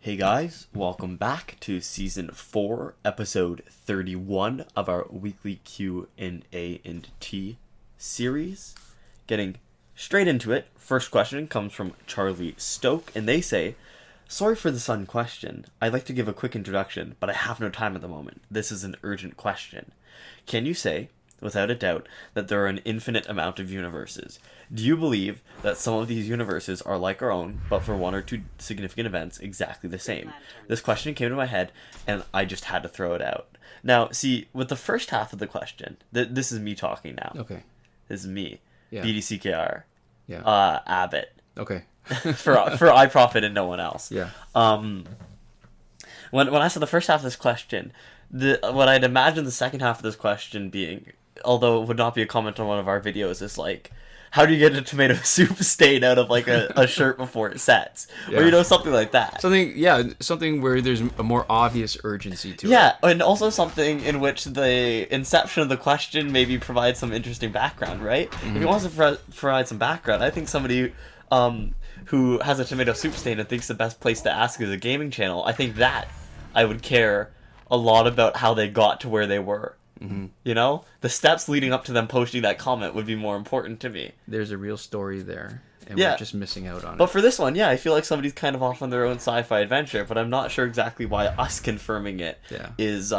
Hey guys, welcome back to Season 4, Episode 31 of our weekly Q&A&T series. Getting straight into it, first question comes from Charlie Stoke, and they say, "Sorry for the sudden question. I'd like to give a quick introduction, but I have no time at the moment. This is an urgent question. Can you say, without a doubt, that there are an infinite amount of universes? Do you believe that some of these universes are like our own, but for one or two significant events, exactly the same?" This question came to my head, and I just had to throw it out. Now, see, with the first half of the question, this is me talking now. Okay. This is me. Yeah. BDCKR. Yeah. Abbott. Okay. for iProphet and no one else. Yeah. When I said the first half of this question, what I'd imagine the second half of this question being, although it would not be a comment on one of our videos, is like, how do you get a tomato soup stain out of like a shirt before it sets? Yeah. Or, something like that. Something where there's a more obvious urgency to it. Yeah, and also something in which the inception of the question maybe provides some interesting background, right? Mm-hmm. If he wants to provide some background, I think somebody who has a tomato soup stain and thinks the best place to ask is a gaming channel, I think that I would care a lot about how they got to where they were. Mm-hmm. The steps leading up to them posting that comment would be more important to me. There's a real story there, and we're just missing out on it. But for this one, I feel like somebody's kind of off on their own sci-fi adventure, but I'm not sure exactly why us confirming it is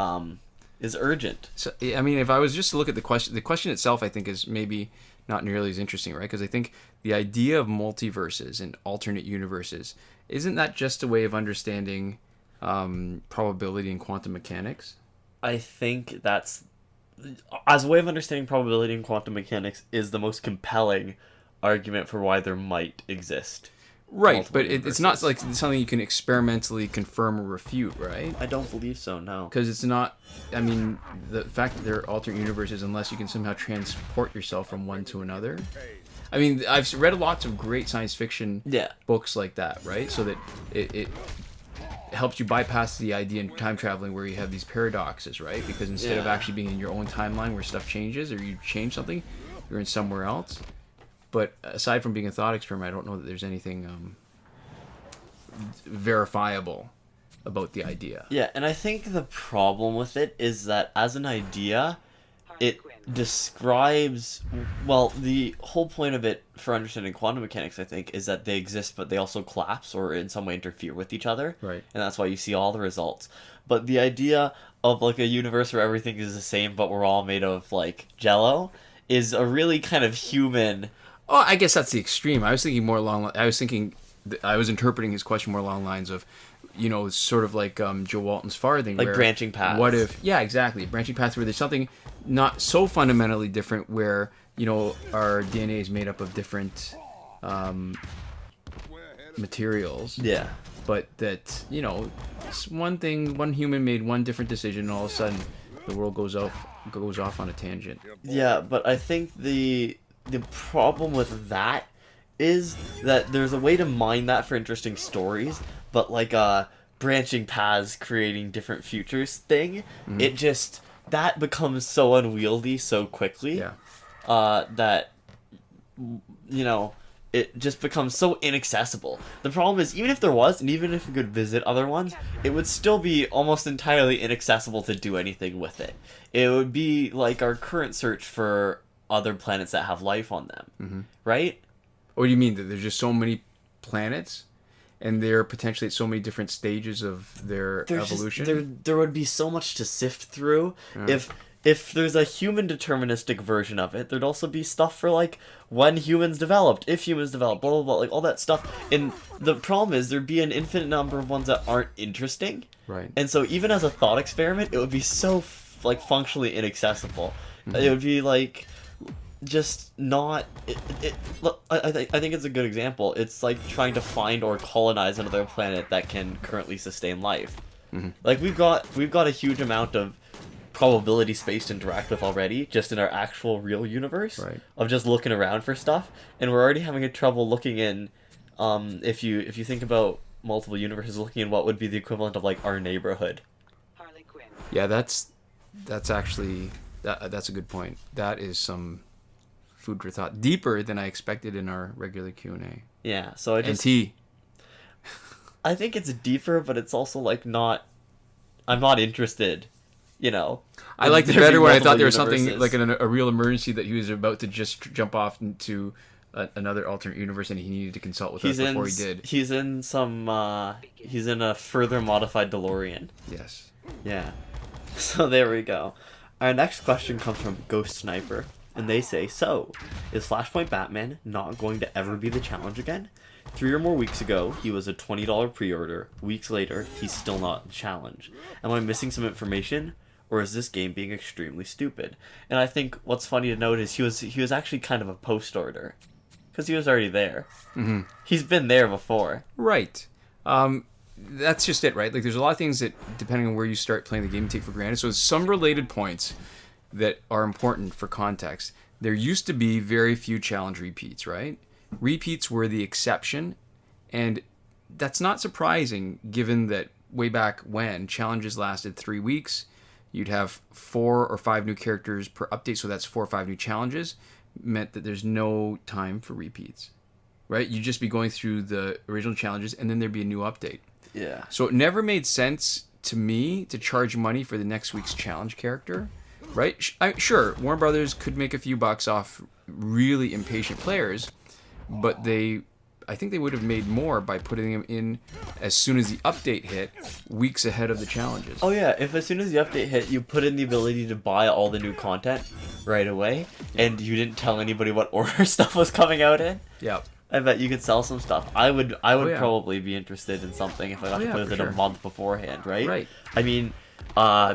urgent. So, I mean, if I was just to look at the question itself, I think is maybe not nearly as interesting, right? Because I think the idea of multiverses and alternate universes, isn't that just a way of understanding probability and quantum mechanics? I think that's, as a way of understanding probability and quantum mechanics, is the most compelling argument for why there might exist. Right, but it's not like something you can experimentally confirm or refute, right? I don't believe so, no. Because it's not, I mean, the fact that there are alternate universes, unless you can somehow transport yourself from one to another. I mean, I've read lots of great science fiction books like that, right? So that it helps you bypass the idea in time traveling where you have these paradoxes, right? Because instead of actually being in your own timeline where stuff changes or you change something, you're in somewhere else. But aside from being a thought experiment, I don't know that there's anything verifiable about the idea. Yeah, and I think the problem with it is that as an idea, it describes, well, the whole point of it for understanding quantum mechanics, I think, is that they exist, but they also collapse or in some way interfere with each other. Right. And that's why you see all the results. But the idea of like a universe where everything is the same, but we're all made of like Jell-O, is a really kind of human. Oh, I guess that's the extreme. I was interpreting his question more along the lines of, sort of like Joe Walton's farthing. Like branching paths. What if, exactly. Branching paths where there's something not so fundamentally different where, our DNA is made up of different materials. Yeah. But that, one human made one different decision and all of a sudden the world goes off on a tangent. Yeah, but I think the problem with that is that there's a way to mine that for interesting stories, but like branching paths creating different futures thing, it just, that becomes so unwieldy so quickly that it just becomes so inaccessible. The problem is, even if there was, and even if we could visit other ones, it would still be almost entirely inaccessible to do anything with it. It would be like our current search for other planets that have life on them, right? What do you mean? That there's just so many planets, and they're potentially at so many different stages of their evolution? There would be so much to sift through. If there's a human deterministic version of it, there'd also be stuff for like when humans developed, if humans developed, blah blah blah, like all that stuff. And the problem is there'd be an infinite number of ones that aren't interesting. Right. And so even as a thought experiment, it would be so functionally inaccessible. It would be like just not. I think it's a good example. It's like trying to find or colonize another planet that can currently sustain life. Like we've got a huge amount of probability space to interact with already, just in our actual real universe, of just looking around for stuff, and we're already having trouble looking in. If you think about multiple universes, looking in what would be the equivalent of like our neighborhood. Harley Quinn. Yeah, that's actually that's a good point. That is some food for thought, deeper than I expected in our regular Q&A. Yeah, so I just... And T. I think it's deeper, but it's also like not. I'm not interested. You know. I liked it better when I thought there was universes. something like a real emergency that he was about to just jump off into another alternate universe, and he needed to consult with us before he did. He's in some. He's in a further modified DeLorean. Yes. Yeah. So there we go. Our next question comes from GhostSniper, and they say, "So, is Flashpoint Batman not going to ever be the challenge again? 3 or more weeks ago, he was a $20 pre-order. Weeks later, he's still not the challenge. Am I missing some information? Or is this game being extremely stupid?" And I think what's funny to note is he was actually kind of a post-order. Because he was already there. Mm-hmm. He's been there before. Right. That's just it, right? Like, there's a lot of things that, depending on where you start playing the game, you take for granted. So some related points that are important for context. There used to be very few challenge repeats, right? Repeats were the exception. And that's not surprising, given that way back when challenges lasted 3 weeks. You'd have 4 or 5 new characters per update, so that's 4 or 5 new challenges. Meant that there's no time for repeats, right? You'd just be going through the original challenges, and then there'd be a new update. Yeah. So it never made sense to me to charge money for the next week's challenge character, right? Sure, Warner Brothers could make a few bucks off really impatient players, but I think they would have made more by putting them in as soon as the update hit, weeks ahead of the challenges. Oh yeah, if as soon as the update hit, you put in the ability to buy all the new content right away, and you didn't tell anybody what order stuff was coming out in. Yeah. I bet you could sell some stuff. I would probably be interested in something if I got to play with it a month beforehand, right? Right. I mean,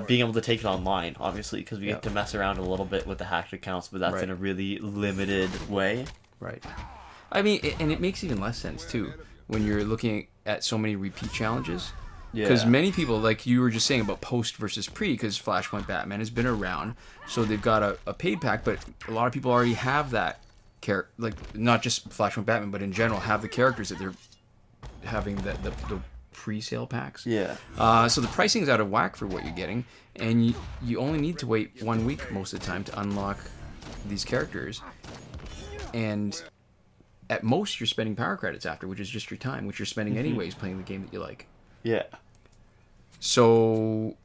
being able to take it online, obviously, because we get to mess around a little bit with the hacked accounts, but that's in a really limited way. Right. I mean, and it makes even less sense, too, when you're looking at so many repeat challenges. Because many people, like you were just saying about post versus pre, because Flashpoint Batman has been around, so they've got a paid pack, but a lot of people already have that character, like, not just Flashpoint Batman, but in general, have the characters that they're having the pre-sale packs. Yeah. So the pricing is out of whack for what you're getting, and you only need to wait 1 week most of the time to unlock these characters. And at most, you're spending power credits after, which is just your time, which you're spending anyways playing the game that you like. Yeah. So,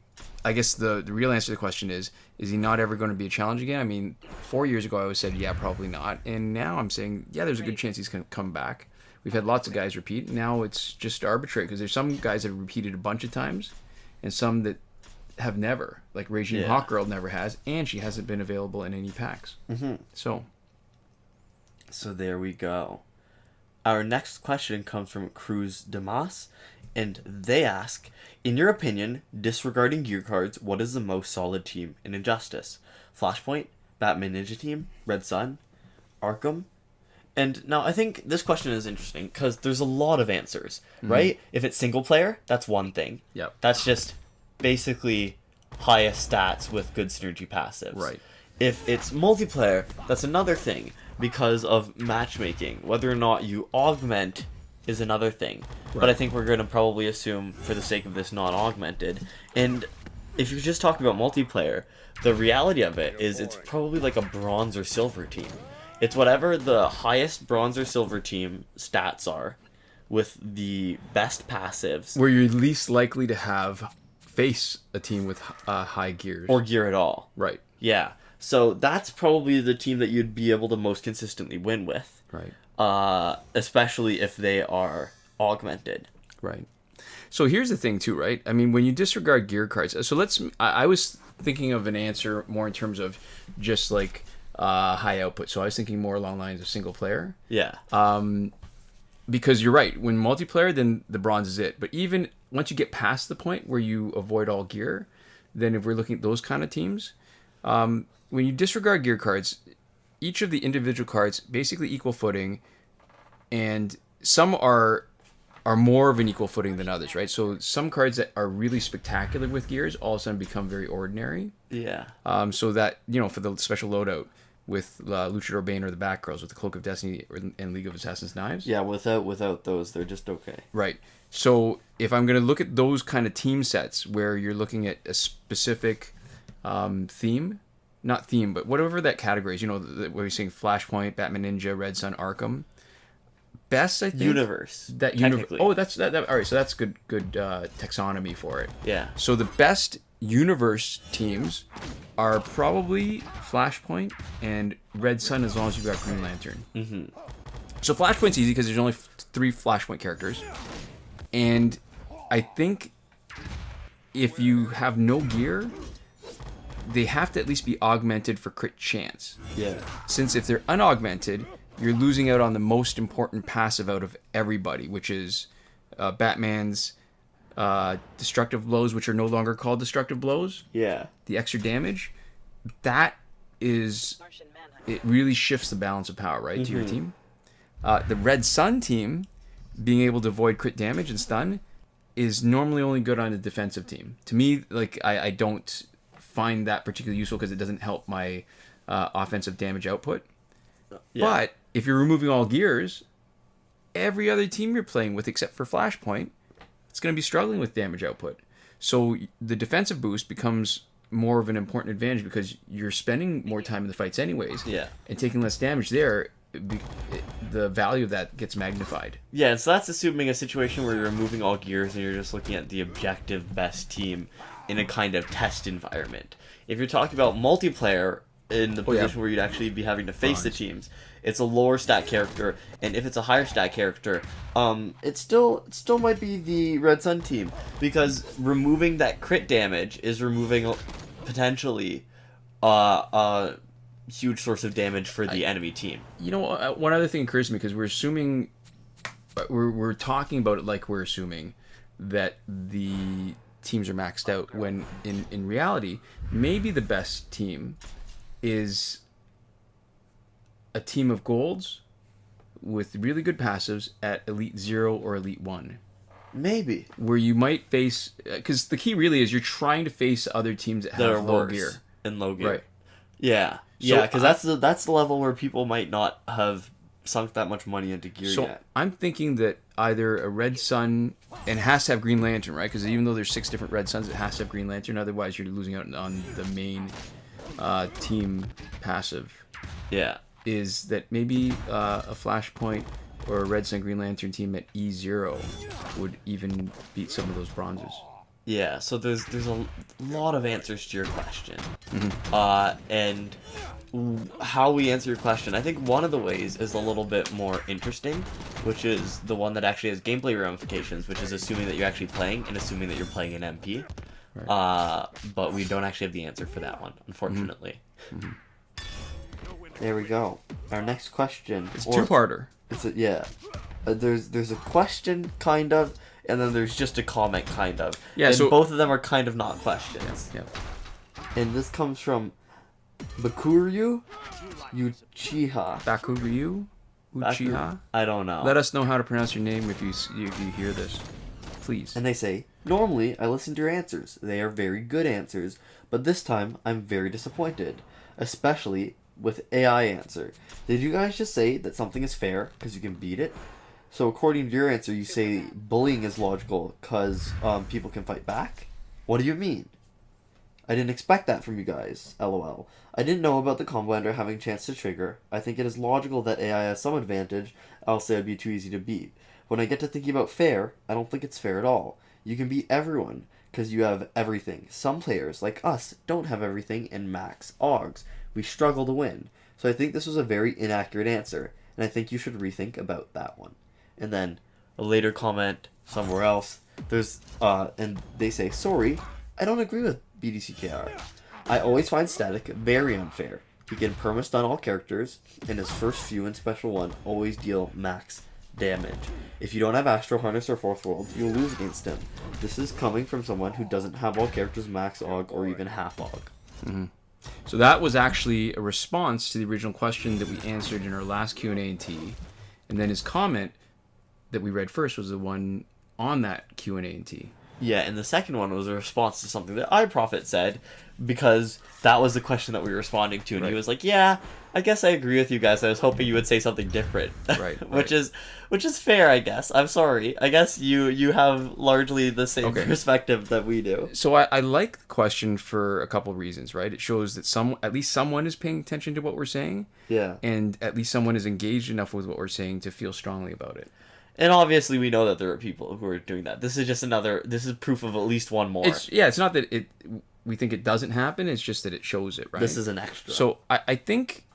I guess the real answer to the question is he not ever going to be a challenge again? I mean, 4 years ago I always said, yeah, probably not. And now I'm saying, yeah, there's a good chance he's going to come back. We've had lots of guys repeat. Now it's just arbitrary, because there's some guys that have repeated a bunch of times, and some that have never. Like Regime Hawkgirl never has, and she hasn't been available in any packs. So there we go. Our next question comes from Cruz Dimas, and they ask, in your opinion, disregarding gear cards, what is the most solid team in Injustice? Flashpoint, Batman Ninja Team, Red Sun, Arkham? And now I think this question is interesting because there's a lot of answers, right? If it's single player, that's one thing. Yep. That's just basically highest stats with good synergy passives. Right. If it's multiplayer, that's another thing because of matchmaking. Whether or not you augment is another thing. Right. But I think we're going to probably assume, for the sake of this, not augmented. And if you're just talking about multiplayer, the reality of it is it's probably like a bronze or silver team. It's whatever the highest bronze or silver team stats are with the best passives. Where you're least likely to face a team with high gears. Or gear at all. Right. Yeah. So that's probably the team that you'd be able to most consistently win with. Right. Especially if they are augmented. Right. So here's the thing too, right? I mean, when you disregard gear cards, so I was thinking of an answer more in terms of just like high output. So I was thinking more along the lines of single player. Yeah. Because you're right. When multiplayer, then the bronze is it. But even once you get past the point where you avoid all gear, then if we're looking at those kind of teams, when you disregard gear cards, each of the individual cards basically equal footing, and some are more of an equal footing than others, right? So some cards that are really spectacular with gears all of a sudden become very ordinary. Yeah. So that, for the special loadout with Luchador Bane or the Batgirls with the Cloak of Destiny and League of Assassin's Knives. Yeah, without those, they're just okay. Right. So if I'm going to look at those kind of team sets where you're looking at a specific theme, not theme, but whatever that category is, where you're saying Flashpoint, Batman Ninja, Red Sun, Arkham, best, I think, universe. That universe. Oh, that's that. All right, so that's good taxonomy for it. Yeah. So the best universe teams are probably Flashpoint and Red Sun, as long as you've got Green Lantern. Mm-hmm. So Flashpoint's easy because there's only 3 Flashpoint characters, and I think if you have no gear, they have to at least be augmented for crit chance. Yeah. Since if they're unaugmented, you're losing out on the most important passive out of everybody, which is Batman's destructive blows, which are no longer called destructive blows. Yeah. The extra damage, that is, it really shifts the balance of power, right, to your team. The Red Sun team, being able to avoid crit damage and stun, is normally only good on a defensive team. To me, like, I don't find that particularly useful because it doesn't help my offensive damage output. Yeah. But if you're removing all gears, every other team you're playing with except for Flashpoint, it's going to be struggling with damage output. So the defensive boost becomes more of an important advantage because you're spending more time in the fights anyways. Yeah. And taking less damage there, the value of that gets magnified. Yeah, and so that's assuming a situation where you're removing all gears and you're just looking at the objective best team in a kind of test environment. If you're talking about multiplayer in the position where you'd actually be having to face the teams, it's a lower stat character, and if it's a higher stat character, it still might be the Red Sun team, because removing that crit damage is removing potentially a huge source of damage for the enemy team. You know, one other thing occurs to me, because we're talking about it like we're assuming that the teams are maxed out, when in reality, maybe the best team is a team of golds with really good passives at Elite 0 or Elite 1. Maybe. Where you might face... Because the key really is you're trying to face other teams that have low gear. And low gear. Right. Yeah. So yeah, because that's the level where people might not have sunk that much money into gear yet. I'm thinking that either a Red Sun... And it has to have Green Lantern, right? Because even though there's 6 different Red Suns, it has to have Green Lantern. Otherwise, you're losing out on the main team passive. Yeah. Is that maybe a Flashpoint or a Red Sun Green Lantern team at E0 would even beat some of those bronzes. Yeah, so there's a lot of answers to your question. And how we answer your question, I think one of the ways is a little bit more interesting, which is the one that actually has gameplay ramifications, which is assuming that you're actually playing and assuming that you're playing an MP. Right. But we don't actually have the answer for that one, unfortunately. There we go. Our next question. It's a two-parter. Yeah. There's a question, kind of, and then there's just a comment, kind of. Yeah, and so both of them are kind of not questions. Yeah. And this comes from Bakuryu Uchiha. Bakuryu Uchiha? I don't know. Let us know how to pronounce your name if you hear this, please. And they say, normally I listen to your answers. They are very good answers, but this time I'm very disappointed, especially with AI answer. Did you guys just say that something is fair because you can beat it? So according to your answer, you say bullying is logical because people can fight back? What do you mean? I didn't expect that from you guys. LOL. I didn't know about the combo ender having a chance to trigger. I think it is logical that AI has some advantage, else it would be too easy to beat. When I get to thinking about fair, I don't think it's fair at all. You can beat everyone because you have everything. Some players, like us, don't have everything in max AUGs. We struggle to win. So I think this was a very inaccurate answer, and I think you should rethink about that one. And then a later comment somewhere else, there's and they say, sorry, I don't agree with BDCKR. I always find Static very unfair. He can perma-stun all characters, and his first few in Special 1 always deal max damage. If you don't have Astro Harness or Fourth World, you'll lose against him. This is coming from someone who doesn't have all characters max AUG or even half AUG. Mm-hmm. So that was actually a response to the original question that we answered in our last Q&A&T, and then his comment that we read first was the one on that Q&A&T. Yeah, and the second one was a response to something that iProphet said, because that was the question that we were responding to, and he was like, "Yeah, I guess I agree with you guys. I was hoping you would say something different." Right. which is fair, I guess. I'm sorry. I guess you have largely the same perspective that we do. So I like the question for a couple of reasons, right? It shows that at least someone is paying attention to what we're saying. Yeah. And at least someone is engaged enough with what we're saying to feel strongly about it. And obviously, we know that there are people who are doing that. This is just this is proof of at least one more. It's not that we think it doesn't happen. It's just that it shows it, right? This is an extra. So I think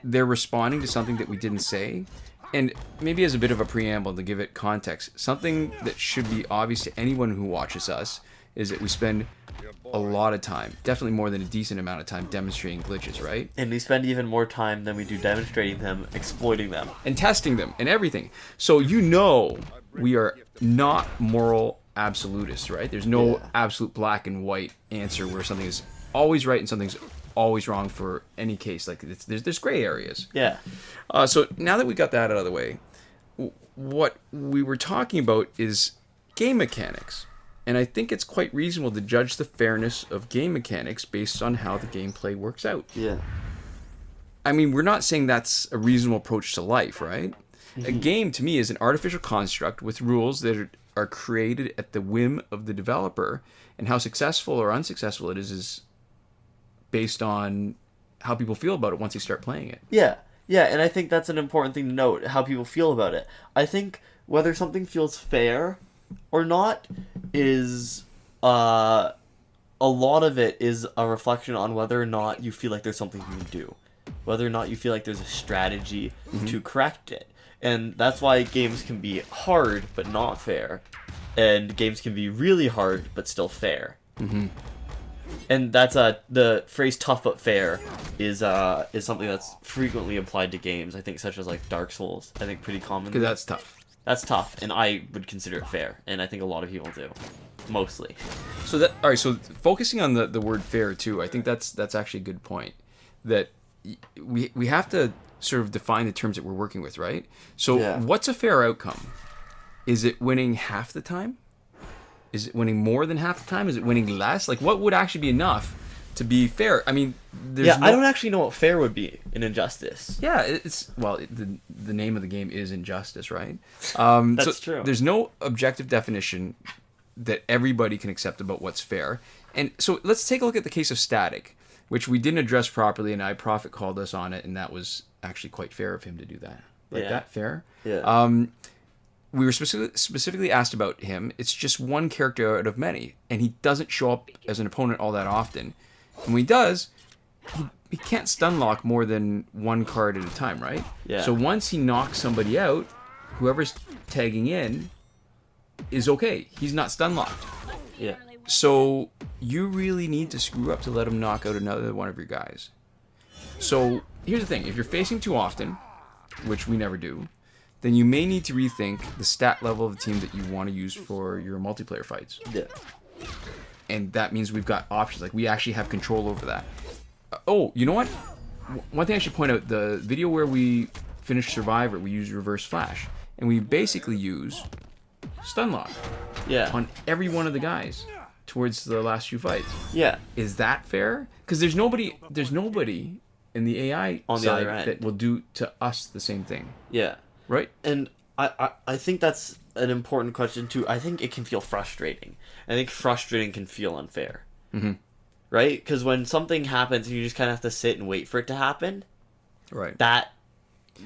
they're responding to something that we didn't say. And maybe as a bit of a preamble to give it context, something that should be obvious to anyone who watches us is that we spend a lot of time, definitely more than a decent amount of time, demonstrating glitches, right? And we spend even more time than we do demonstrating them, exploiting them. And testing them, and everything. So we are not moral absolutists, right? There's no absolute black and white answer where something is always right and something's always wrong for any case. Like, there's gray areas. Yeah. So now that we got that out of the way, what we were talking about is game mechanics. And I think it's quite reasonable to judge the fairness of game mechanics based on how the gameplay works out. Yeah. I mean, we're not saying that's a reasonable approach to life, right? Mm-hmm. A game, to me, is an artificial construct with rules that are created at the whim of the developer, and how successful or unsuccessful it is based on how people feel about it once they start playing it. Yeah. Yeah, and I think that's an important thing to note, how people feel about it. I think whether something feels fair or not is a lot of it is a reflection on whether or not you feel like there's something you can do, whether or not you feel like there's a strategy to correct it. And that's why games can be hard but not fair, and games can be really hard but still fair. And that's the phrase "tough but fair" is something that's frequently applied to games, I think, such as like Dark Souls. I think pretty commonly. Because that's tough. That's tough, and I would consider it fair, and I think a lot of people do, mostly. So all right. So focusing on the word fair too, I think that's actually a good point. That we have to sort of define the terms that we're working with, right? So what's a fair outcome? Is it winning half the time? Is it winning more than half the time? Is it winning less? Like, what would actually be enough to be fair? I mean, I don't actually know what fair would be in Injustice. Yeah, the name of the game is Injustice, right? That's true. There's no objective definition that everybody can accept about what's fair. And so let's take a look at the case of Static, which we didn't address properly, and iProphet called us on it, and that was actually quite fair of him to do that. That fair? Yeah. We were specifically asked about him. It's just one character out of many, and he doesn't show up as an opponent all that often. And when he does, he can't stun lock more than one card at a time, right? Yeah. So once he knocks somebody out, whoever's tagging in is okay. He's not stun locked. Yeah. So you really need to screw up to let him knock out another one of your guys. So here's the thing. If you're facing too often, which we never do, then you may need to rethink the stat level of the team that you want to use for your multiplayer fights. Yeah. And that means we've got options. Like, we actually have control over that. Oh, you know what? One thing I should point out, the video where we finished Survivor, we used Reverse Flash. And we basically use stun lock on every one of the guys towards the last few fights. Yeah. Is that fair? Because there's nobody in the AI on the side other end that will do to us the same thing. Yeah. Right? And I think that's an important question too. I think it can feel frustrating. I think frustrating can feel unfair. Mm-hmm. Right? Because when something happens and you just kind of have to sit and wait for it to happen, right? That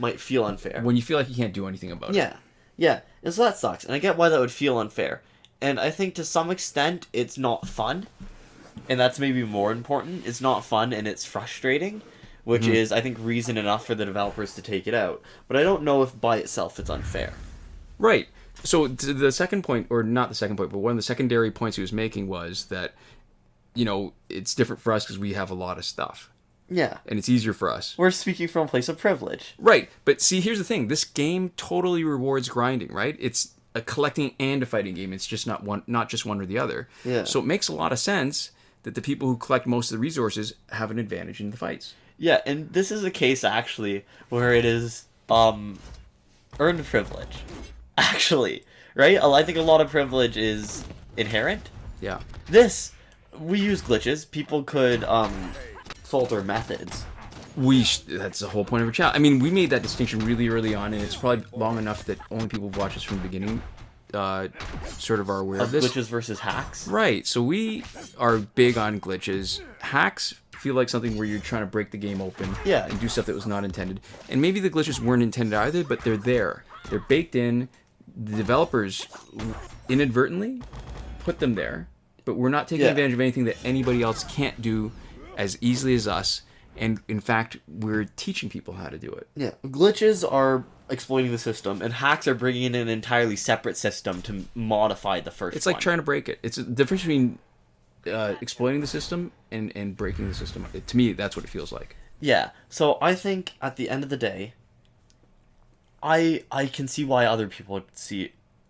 might feel unfair. When you feel like you can't do anything about it. Yeah. And so that sucks. And I get why that would feel unfair. And I think to some extent it's not fun. And that's maybe more important. It's not fun and it's frustrating. Which is, I think, reason enough for the developers to take it out. But I don't know if by itself it's unfair. Right. So the second point, or not the second point, but one of the secondary points he was making was that, it's different for us because we have a lot of stuff. Yeah. And it's easier for us. We're speaking from a place of privilege. Right. But see, here's the thing. This game totally rewards grinding, right? It's a collecting and a fighting game. It's just not just one or the other. Yeah. So it makes a lot of sense that the people who collect most of the resources have an advantage in the fights. Yeah, and this is a case, actually, where it is earned privilege. Actually, right? I think a lot of privilege is inherent. Yeah. We use glitches. People could filter methods. That's the whole point of a challenge. I mean, we made that distinction really early on, and it's probably long enough that only people who watch us from the beginning sort of are aware of this. Glitches versus hacks. Right. So we are big on glitches. Hacks feel like something where you're trying to break the game open and do stuff that was not intended. And maybe the glitches weren't intended either, but they're there. They're baked in. The developers inadvertently put them there, but we're not taking advantage of anything that anybody else can't do as easily as us. And in fact, we're teaching people how to do it. Yeah. Glitches are exploiting the system, and hacks are bringing in an entirely separate system to modify the first It's like trying to break it. It's a difference between exploiting the system and breaking the system. To me, that's what it feels like. Yeah. So I think at the end of the day, I can see why other people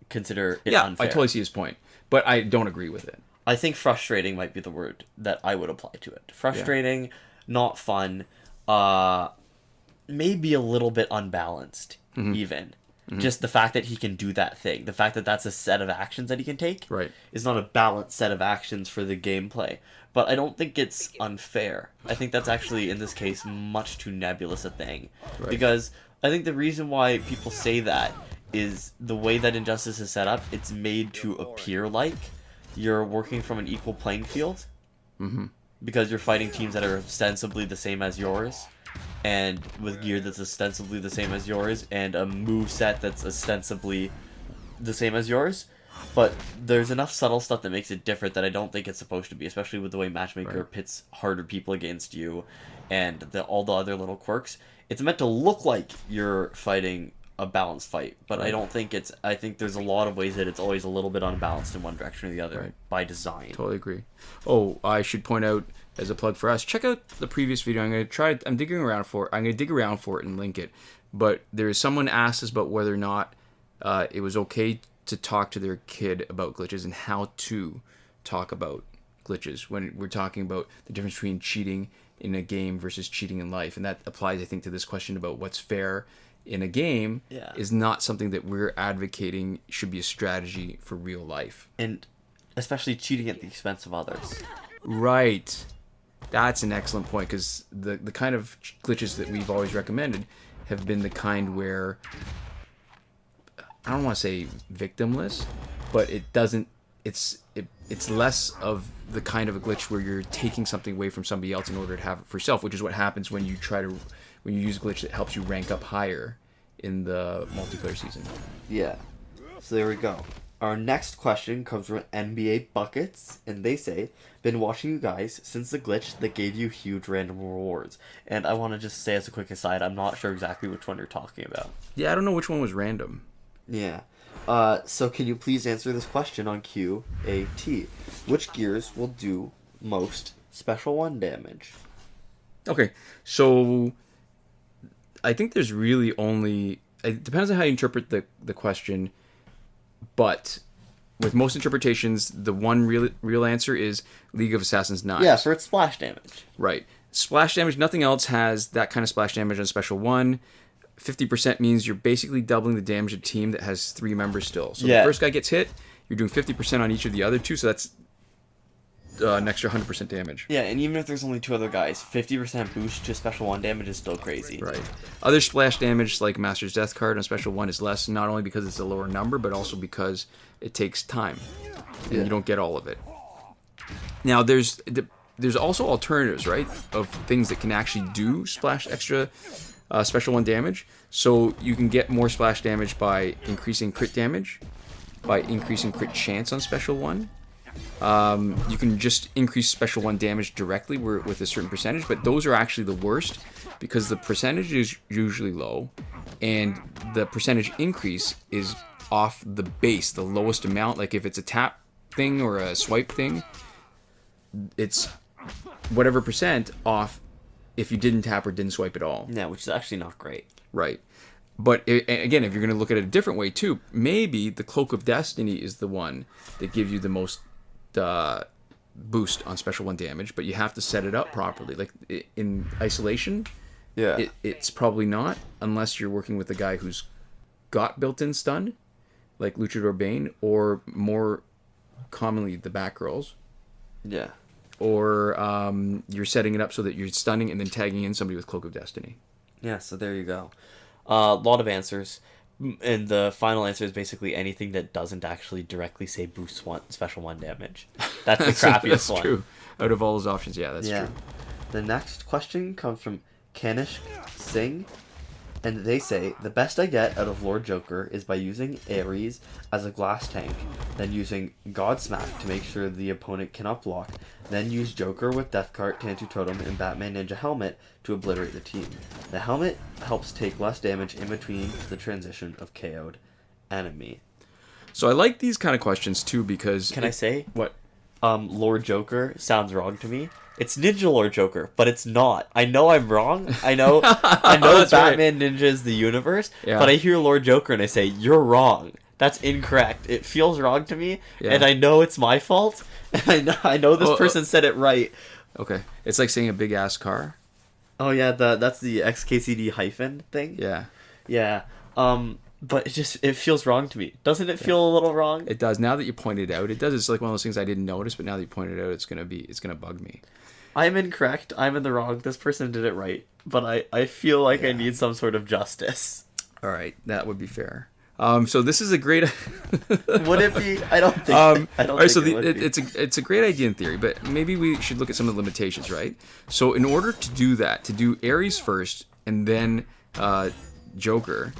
consider it unfair. I totally see his point, but I don't agree with it. I think frustrating might be the word that I would apply to it. Frustrating, not fun, maybe a little bit unbalanced, even. Mm-hmm. Just the fact that he can do that thing, the fact that that's a set of actions that he can take, is not a balanced set of actions for the gameplay. But I don't think it's unfair. I think that's actually, in this case, much too nebulous a thing. Right. Because I think the reason why people say that is the way that Injustice is set up, it's made to appear like you're working from an equal playing field. Mm-hmm. Because you're fighting teams that are ostensibly the same as yours, and with gear that's ostensibly the same as yours, and a move set that's ostensibly the same as yours. But there's enough subtle stuff that makes it different that I don't think it's supposed to be, especially with the way Matchmaker pits harder people against you, and all the other little quirks. It's meant to look like you're fighting a balanced fight, but I don't think it's. I think there's a lot of ways that it's always a little bit unbalanced in one direction or the other by design. Totally agree. Oh, I should point out as a plug for us, check out the previous video. I'm digging around for it. I'm gonna dig around for it and link it. But there's someone asked us about whether or not it was okay to talk to their kid about glitches and how to talk about glitches when we're talking about the difference between cheating in a game versus cheating in life, and that applies, I think, to this question about what's fair in a game is not something that we're advocating should be a strategy for real life. And especially cheating at the expense of others. Right. That's an excellent point, because the kind of glitches that we've always recommended have been the kind where, I don't want to say victimless, but it's less of the kind of a glitch where you're taking something away from somebody else in order to have it for yourself, which is what happens when you use a glitch that helps you rank up higher in the multiplayer season. Yeah. So there we go. Our next question comes from NBA Buckets, and they say, been watching you guys since the glitch that gave you huge random rewards. And I want to just say as a quick aside, I'm not sure exactly which one you're talking about. Yeah, I don't know which one was random. Yeah. So can you please answer this question on Q&A&T? Which gears will do most special 1 damage? Okay, so I think there's really only... It depends on how you interpret the question, but with most interpretations, the one real answer is League of Assassins Knives. Yeah, for its splash damage. Right. Splash damage, nothing else has that kind of splash damage on Special 1. 50% means you're basically doubling the damage of a team that has 3 members still. So the first guy gets hit, you're doing 50% on each of the other 2, so that's an extra 100% damage. Yeah, and even if there's only 2 other guys, 50% boost to Special 1 damage is still crazy. Right. Other splash damage, like Master's Death card on Special 1, is less, not only because it's a lower number, but also because it takes time, and you don't get all of it. Now, there's also alternatives, right, of things that can actually do splash extra Special 1 damage. So you can get more splash damage by increasing crit damage, by increasing crit chance on Special 1. You can just increase Special 1 damage directly with a certain percentage, but those are actually the worst because the percentage is usually low, and the percentage increase is off the base, the lowest amount. Like if it's a tap thing or a swipe thing, it's whatever percent off if you didn't tap or didn't swipe at all. Yeah, which is actually not great. Right. But again, if you're going to look at it a different way too, maybe the Cloak of Destiny is the one that gives you the most boost on Special 1 damage, but you have to set it up properly. Like in isolation, it's probably not, unless you're working with a guy who's got built-in stun, like Luchador Bane, or more commonly the Batgirls. Yeah. Or you're setting it up so that you're stunning and then tagging in somebody with Cloak of Destiny. Yeah, so there you go. A lot of answers. And the final answer is basically anything that doesn't actually directly say boost special 1 damage. That's the crappiest that's one. True. Out of all those options, yeah, that's true. The next question comes from Kanishk Singh. And they say, the best I get out of Lord Joker is by using Ares as a glass tank, then using Godsmack to make sure the opponent cannot block, then use Joker with Deathcart, Tantu Totem, and Batman Ninja Helmet to obliterate the team. The helmet helps take less damage in between the transition of KO'd enemy. So I like these kind of questions too because... Can I say? What? Lord Joker sounds wrong to me. It's Ninja Lord Joker, but it's not. I know I'm wrong. I know Batman right. Ninja is the universe, but I hear Lord Joker and I say, you're wrong. That's incorrect. It feels wrong to me, and I know it's my fault. And I know this person said it right. Okay. It's like saying a big-ass car. Oh, yeah, that's the XKCD hyphen thing? Yeah. Yeah. But it feels wrong to me. Doesn't it feel a little wrong? It does. Now that you pointed it out, it does. It's like one of those things I didn't notice, but now that you pointed it out, it's gonna bug me. I'm incorrect. I'm in the wrong. This person did it right. But I feel like I need some sort of justice. All right, that would be fair. So this is a great. Would it be? I don't think. I don't think so it would be. It's a great idea in theory, but maybe we should look at some of the limitations, right? So in order to do that, to do Ares first and then Joker,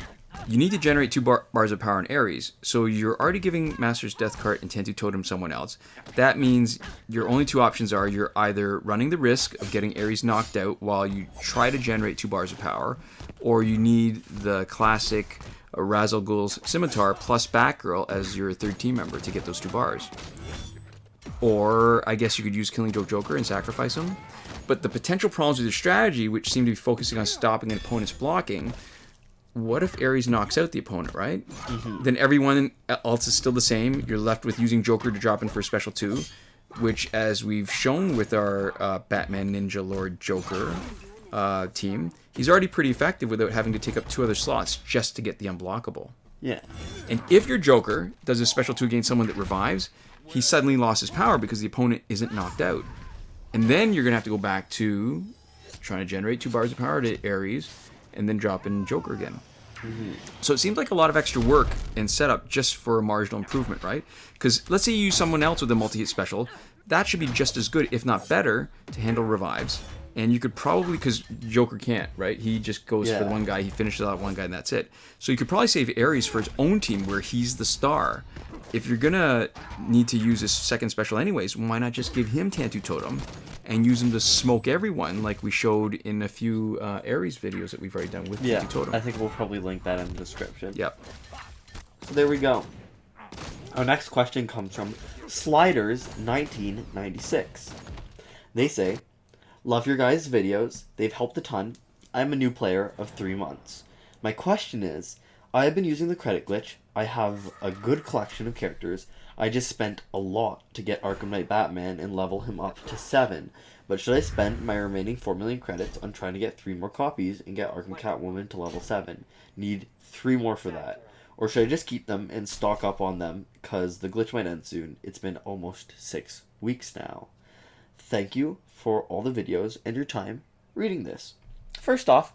you need to generate 2 bars of power in Ares. So you're already giving Master's Deathcart and Tantu Totem someone else. That means your only 2 options are you're either running the risk of getting Ares knocked out while you try to generate 2 bars of power, or you need the classic Ra's al Ghul's Scimitar plus Batgirl as your 3rd team member to get those 2 bars. Or I guess you could use Killing Joke Joker and sacrifice him. But the potential problems with your strategy, which seem to be focusing on stopping an opponent's blocking, what if Ares knocks out the opponent, right? Mm-hmm. Then everyone else is still the same. You're left with using Joker to drop in for a special 2, which, as we've shown with our Batman Ninja Lord Joker team, he's already pretty effective without having to take up 2 other slots just to get the unblockable. Yeah. And if your Joker does a special 2 against someone that revives, he suddenly lost his power because the opponent isn't knocked out. And then you're going to have to go back to trying to generate 2 bars of power to Ares, and then drop in Joker again. Mm-hmm. So it seems like a lot of extra work and setup just for a marginal improvement, right? Because let's say you use someone else with a multi-hit special, that should be just as good, if not better, to handle revives. And you could probably, because Joker can't, right? He just goes for the one guy, he finishes out one guy, and that's it. So you could probably save Ares for his own team where he's the star. If you're going to need to use his 2nd special anyways, why not just give him Tantu Totem and use him to smoke everyone like we showed in a few Ares videos that we've already done with Tantu Totem. I think we'll probably link that in the description. Yep. So there we go. Our next question comes from Sliders1996. They say, love your guys' videos. They've helped a ton. I'm a new player of 3 months. My question is, I have been using the credit glitch. I have a good collection of characters. I just spent a lot to get Arkham Knight Batman and level him up to 7. But should I spend my remaining 4 million credits on trying to get 3 more copies and get Arkham Catwoman to level 7? Need 3 more for that. Or should I just keep them and stock up on them because the glitch might end soon? It's been almost 6 weeks now. Thank you for all the videos and your time reading this. First off,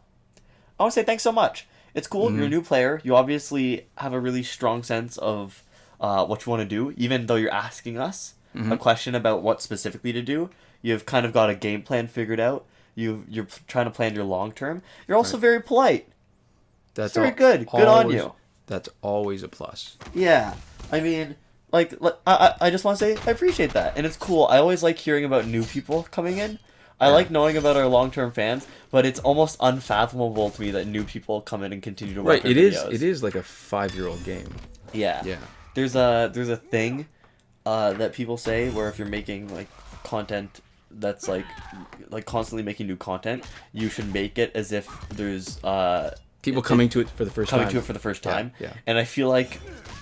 I want to say thanks so much. It's cool. You're a new player. You obviously have a really strong sense of what you want to do, even though you're asking us a question about what specifically to do. You've kind of got a game plan figured out. You're trying to plan your long term. You're also very polite. That's very good. Good on you. That's always a plus. Yeah. I mean, I just want to say I appreciate that. And it's cool. I always like hearing about new people coming in. I like knowing about our long-term fans, but it's almost unfathomable to me that new people come in and continue to watch our videos. It is like a 5-year-old game. Yeah. Yeah. There's a thing that people say where if you're making like content that's like constantly making new content, you should make it as if there's people coming to it for the first time. Yeah. And I feel like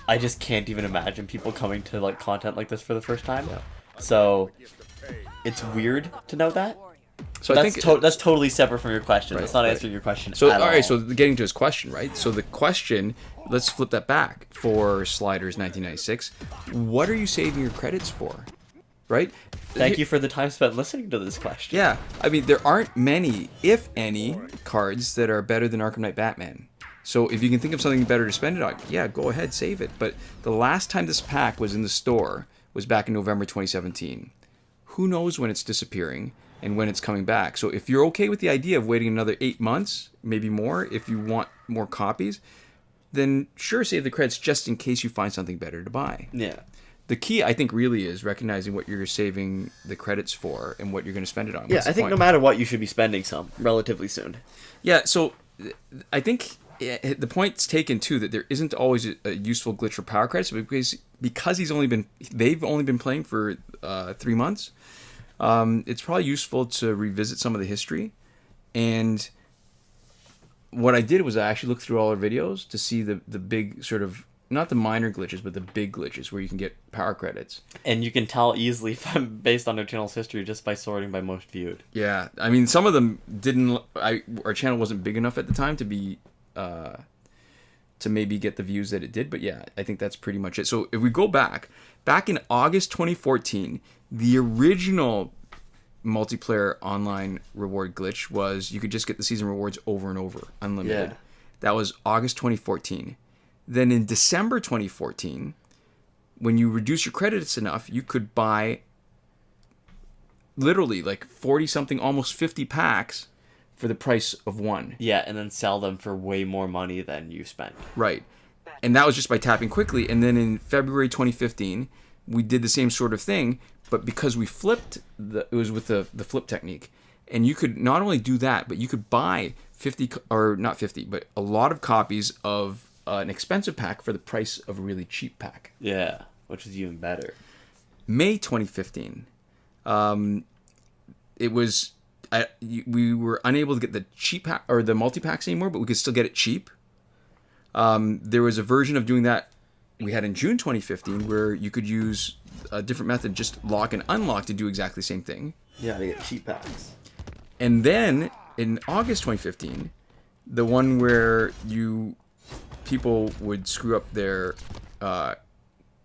I just can't even imagine people coming to like content like this for the first time. Yeah. So it's weird to know that. So I think that's totally separate from your question. Right, that's not right. answering your question. So at all right, all. so getting to his question, right? So the question, let's flip that back for Sliders 1996. What are you saving your credits for? Right? Thank you for the time spent listening to this question. Yeah, I mean there aren't many, if any, cards that are better than Arkham Knight Batman. So if you can think of something better to spend it on, yeah, go ahead, save it. But the last time this pack was in the store was back in November 2017. Who knows when it's disappearing and when it's coming back? So if you're okay with the idea of waiting another 8 months, maybe more, if you want more copies, then sure, save the credits just in case you find something better to buy. Yeah. The key, I think, really is recognizing what you're saving the credits for and what you're going to spend it on. Yeah, I think no matter what, you should be spending some relatively soon. Yeah, so I think the point's taken too that there isn't always a useful glitch for power credits because they've only been playing for 3 months. It's probably useful to revisit some of the history. And what I did was I actually looked through all our videos to see the big sort of, not the minor glitches, but the big glitches where you can get power credits. And you can tell easily from based on our channel's history just by sorting by most viewed. Yeah, I mean, some of them didn't. Our channel wasn't big enough at the time to be to maybe get the views that it did, but yeah, I think that's pretty much it. So if we go back in August 2014, the original multiplayer online reward glitch was you could just get the season rewards over and over, unlimited. Yeah. That was August 2014. Then in December 2014, when you reduce your credits enough, you could buy literally like 40-something, almost 50 packs for the price of one. Yeah, and then sell them for way more money than you spent. Right. And that was just by tapping quickly. And then in February 2015, we did the same sort of thing, but because we flipped, it was with the flip technique. And you could not only do that, but you could buy 50, or not 50, but a lot of copies of an expensive pack for the price of a really cheap pack. Yeah, which is even better. May 2015, it was we were unable to get the cheap pack or the multi packs anymore, but we could still get it cheap. There was a version of doing that we had in June 2015 where you could use a different method, just lock and unlock to do exactly the same thing. Yeah, to get cheap packs. And then in August 2015, the one where people would screw up their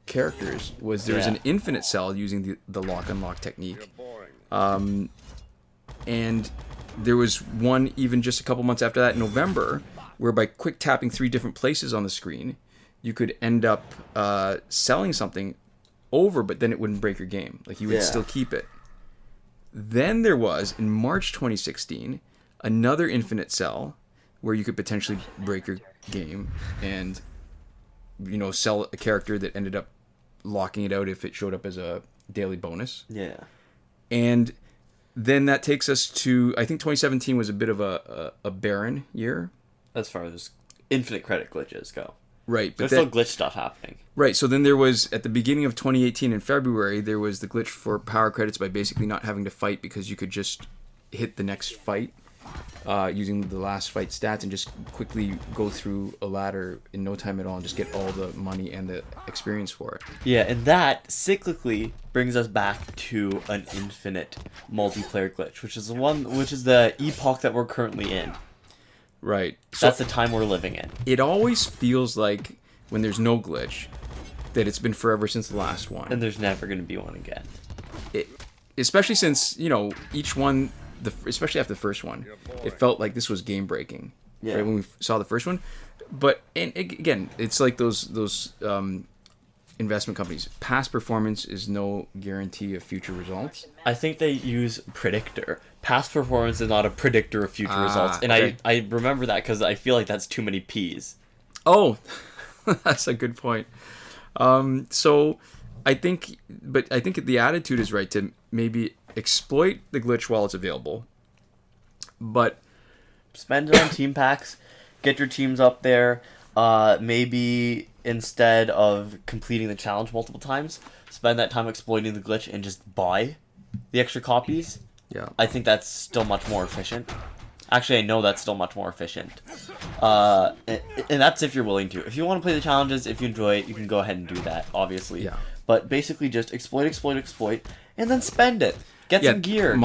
characters was there was an infinite cell using the lock unlock technique. And there was one even just a couple months after that in November where by quick tapping 3 different places on the screen, you could end up selling something over, but then it wouldn't break your game. Like you would still keep it. Then there was, in March 2016, another infinite cell where you could potentially break your game and, sell a character that ended up locking it out if it showed up as a daily bonus. Yeah. And then that takes us to, I think 2017 was a bit of a barren year. As far as infinite credit glitches go. Right. But There's still glitch stuff happening. Right. So then there was, at the beginning of 2018 in February, there was the glitch for power credits by basically not having to fight because you could just hit the next fight using the last fight stats and just quickly go through a ladder in no time at all and just get all the money and the experience for it. Yeah, and that cyclically brings us back to an infinite multiplayer glitch, which is the epoch that we're currently in. Right. That's the time we're living in. It always feels like when there's no glitch that it's been forever since the last one. And there's never going to be one again. Especially since, each one, especially after the first one, it felt like this was game breaking. Yeah. Right, when we saw the first one. But and again, it's like those investment companies. Past performance is no guarantee of future results. I think they use predictor. Past performance is not a predictor of future results. And okay. I remember that because I feel like that's too many P's. Oh, that's a good point. So I think the attitude is right to maybe exploit the glitch while it's available. But spend it on team packs, get your teams up there. Maybe instead of completing the challenge multiple times, spend that time exploiting the glitch and just buy the extra copies. Yeah. I think that's still much more efficient. Actually, I know that's still much more efficient. And that's if you're willing to. If you want to play the challenges, if you enjoy it, you can go ahead and do that, obviously. Yeah. But basically just exploit, and then spend it. Get some gear.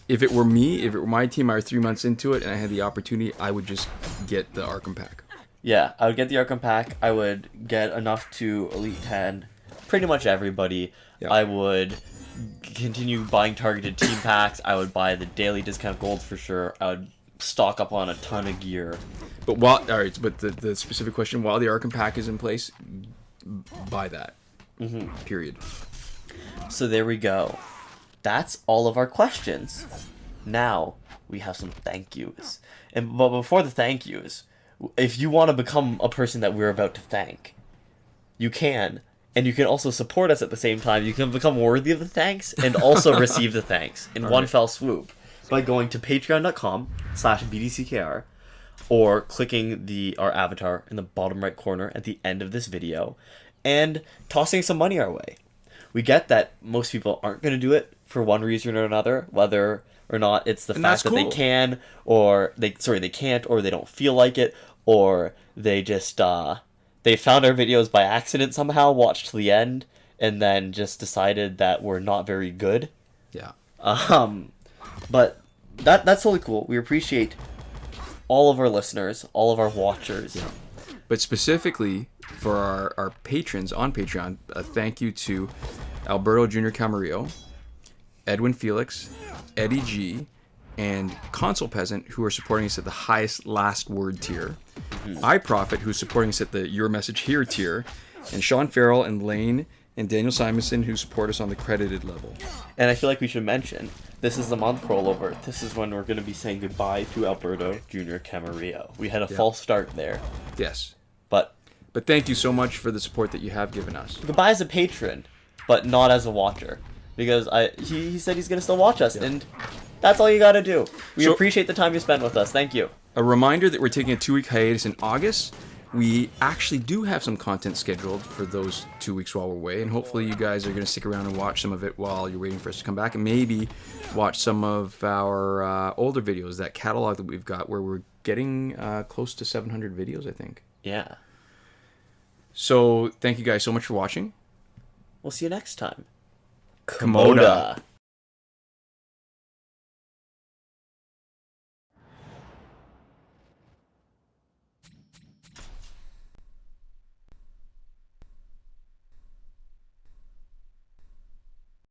If it were me, if it were my team, I was 3 months into it and I had the opportunity, I would just get the Arkham Pack. Yeah, I would get the Arkham Pack. I would get enough to Elite 10. Pretty much everybody. Yep. I would continue buying targeted team packs. I would buy the daily discount gold for sure. I would stock up on a ton of gear. But the specific question, while the Arkham Pack is in place, buy that. Mm-hmm. Period. So there we go. That's all of our questions. Now we have some thank yous. But before the thank yous, if you want to become a person that we're about to thank, you can. And you can also support us at the same time. You can become worthy of the thanks and also receive the thanks in one fell swoop by going to patreon.com/BDCKR or clicking our avatar in the bottom right corner at the end of this video and tossing some money our way. We get that most people aren't going to do it for one reason or another, whether or not it's the fact that they can, or they can't, or they don't feel like it, or they just they found our videos by accident somehow, watched to the end, and then just decided that we're not very good. Yeah. But that's totally cool. We appreciate all of our listeners, all of our watchers. Yeah. But specifically for our patrons on Patreon, a thank you to Alberto Jr. Camarillo, Edwin Felix, Eddy G, and Console Peasant, who are supporting us at the highest last word tier. iProphet, who's supporting us at the Your Message Here tier, and Shawn, Farrell, and LAIN, and Daniel Simonson, who support us on the credited level. And I feel like we should mention, this is the month rollover. This is when we're going to be saying goodbye to Alberto Jr. Camarillo. We had a false start there. Yes. But thank you so much for the support that you have given us. Goodbye as a patron, but not as a watcher. Because he said he's going to still watch us, and that's all you got to do. We appreciate the time you spent with us. Thank you. A reminder that we're taking a 2-week hiatus in August. We actually do have some content scheduled for those 2 weeks while we're away, and hopefully you guys are going to stick around and watch some of it while you're waiting for us to come back, and maybe watch some of our older videos, that catalog that we've got, where we're getting close to 700 videos, I think. Yeah. So thank you guys so much for watching. We'll see you next time. Komoda.